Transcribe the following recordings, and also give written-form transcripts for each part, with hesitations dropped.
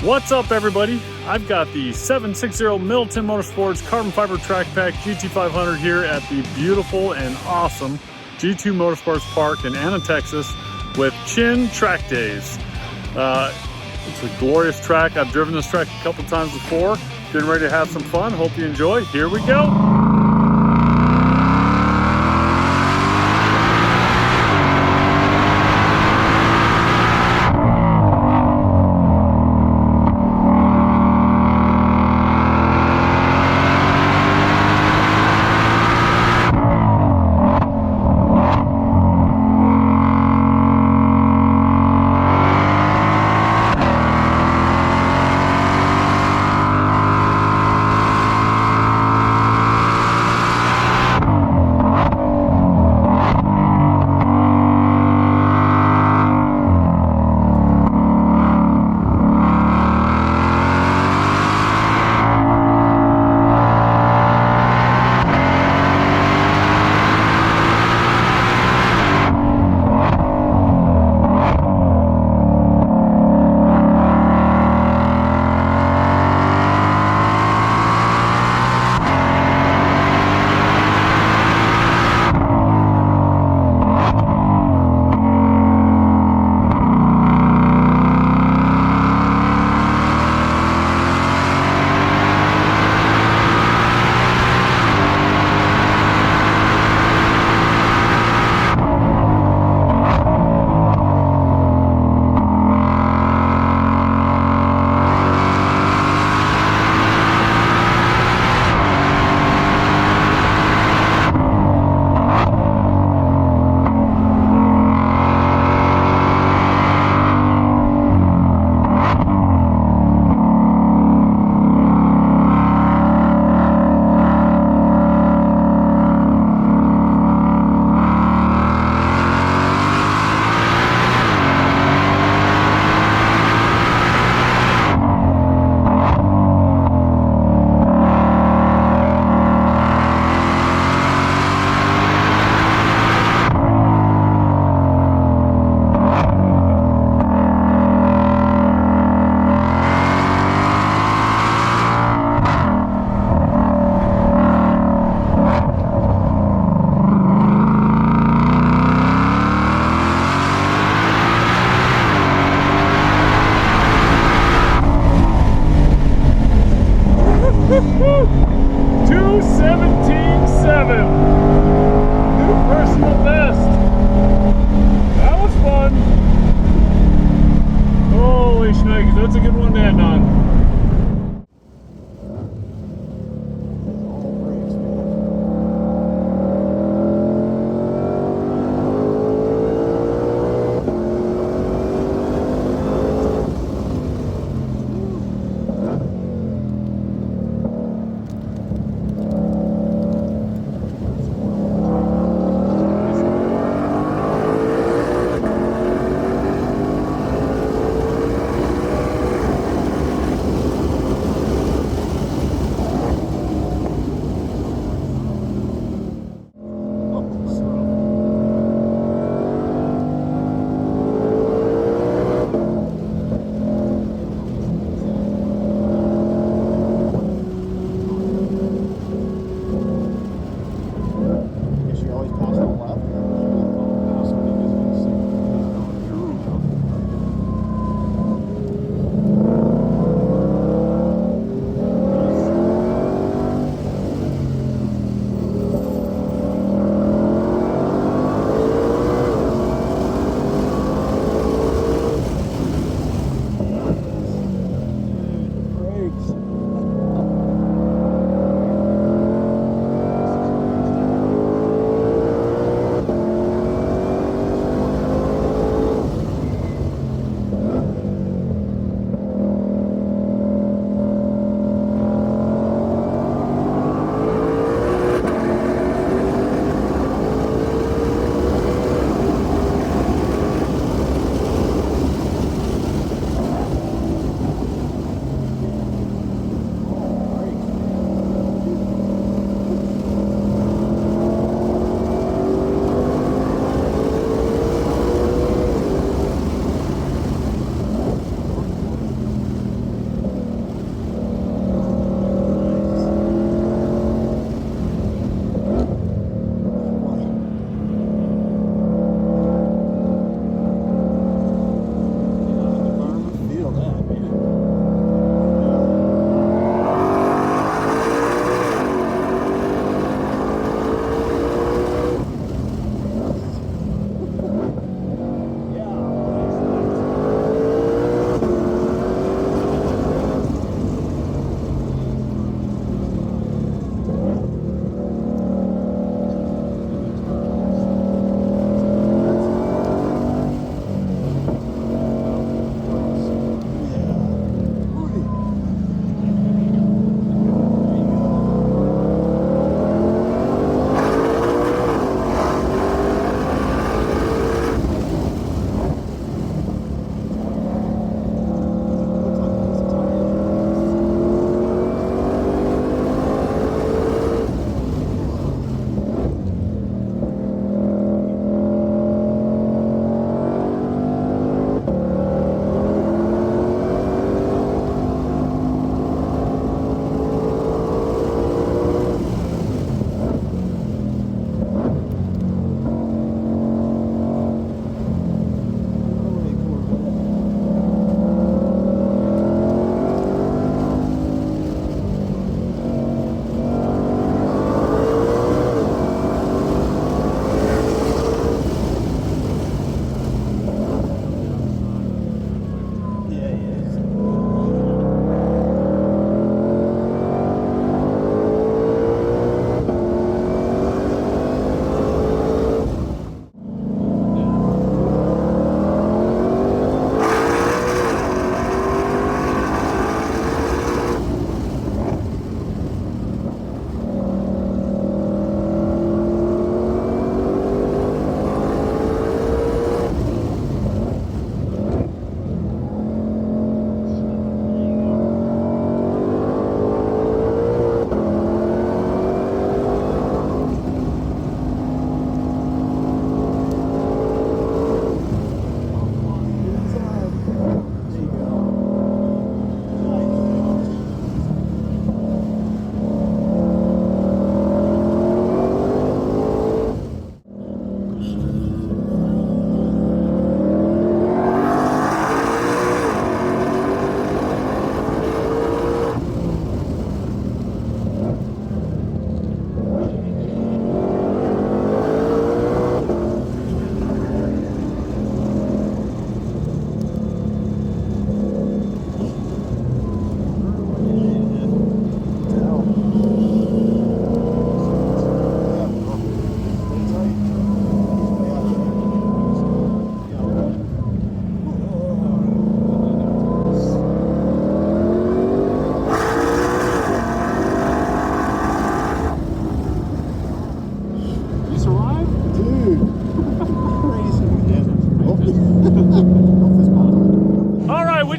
What's up, everybody? I've got the 760 Middleton Motorsports Carbon Fiber Track Pack GT500 here at the beautiful and awesome G2 Motorsports Park in Anna, Texas with Chin Track Days. It's a glorious track. I've driven this track a couple times before. Getting ready to have some fun. Hope you enjoy. Here we go. That's a good one to end on.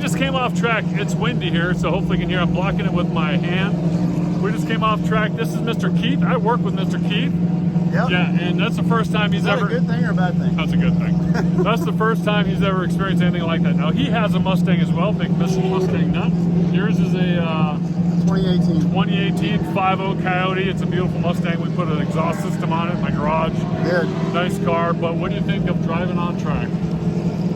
just came off track. It's windy here, so hopefully you can hear I'm blocking it with my hand. We just came off track. This is Mr. Keith. I work with Mr. Keith. Yep. Yeah, and that's the first time he's ever... Is that a good thing or a bad thing? That's a good thing. That's the first time he's ever experienced anything like that. Now, he has a Mustang as well, big Mustang nut. Yours is a 2018 5.0 Coyote. It's a beautiful Mustang. We put an exhaust system on it in my garage. Good. Nice car, but what do you think of driving on track?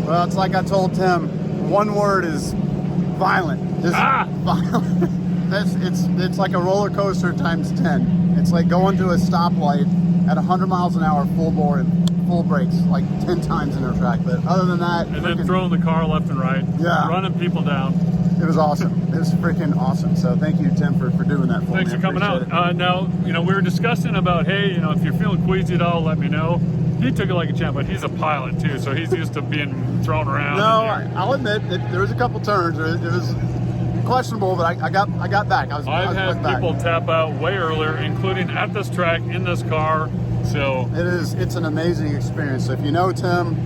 Well, it's like I told Tim, one word is violent. Just violent. It's like a roller coaster times 10. It's like going to a stoplight at 100 miles an hour full bore and full brakes like 10 times in a track. But other than that, and then throwing the car left and right, running people down. It was awesome. It was freaking awesome. So thank you, Tim, for doing that for me. Thanks for coming out. Now, you know, we were discussing about, hey, you know, if you're feeling queasy at all, let me know. He took it like a champ, but he's a pilot too, so he's used to being thrown around. No, I'll admit that there was a couple turns. It was questionable, but I got back. I've had people tap out way earlier, including at this track in this car. So it's an amazing experience. So if you know Tim,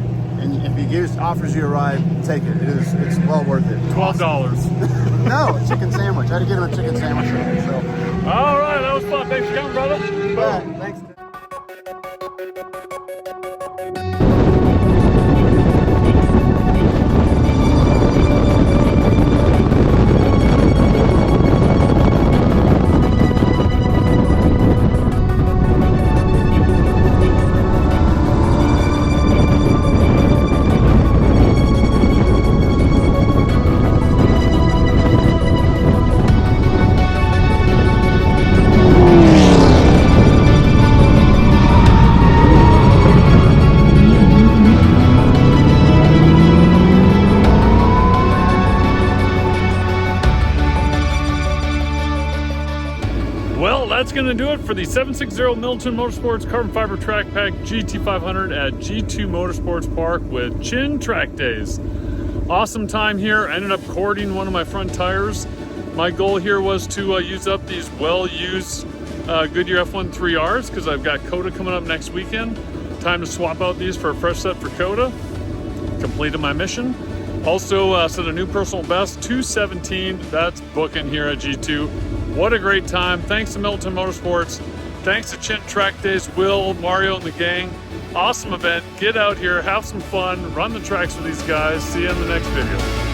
and if he offers you a ride, take it. It's well worth it. $12. No, a chicken sandwich. I had to get him a chicken sandwich. So. All right, that was fun. Thanks for coming, brother. Yeah, thanks. Well, that's going to do it for the 760 Middleton Motorsports Carbon Fiber Track Pack GT500 at G2 Motorsports Park with Chin Track Days. Awesome time here. I ended up cording one of my front tires. My goal here was to use up these well-used Goodyear F1 3Rs because I've got COTA coming up next weekend. Time to swap out these for a fresh set for COTA. Completed my mission. Also set a new personal best, 2:17. That's booking here at G2. What a great time. Thanks to Middleton Motorsports. Thanks to Chin Track Days, Will, Mario, and the gang. Awesome event. Get out here, have some fun, run the tracks with these guys. See you in the next video.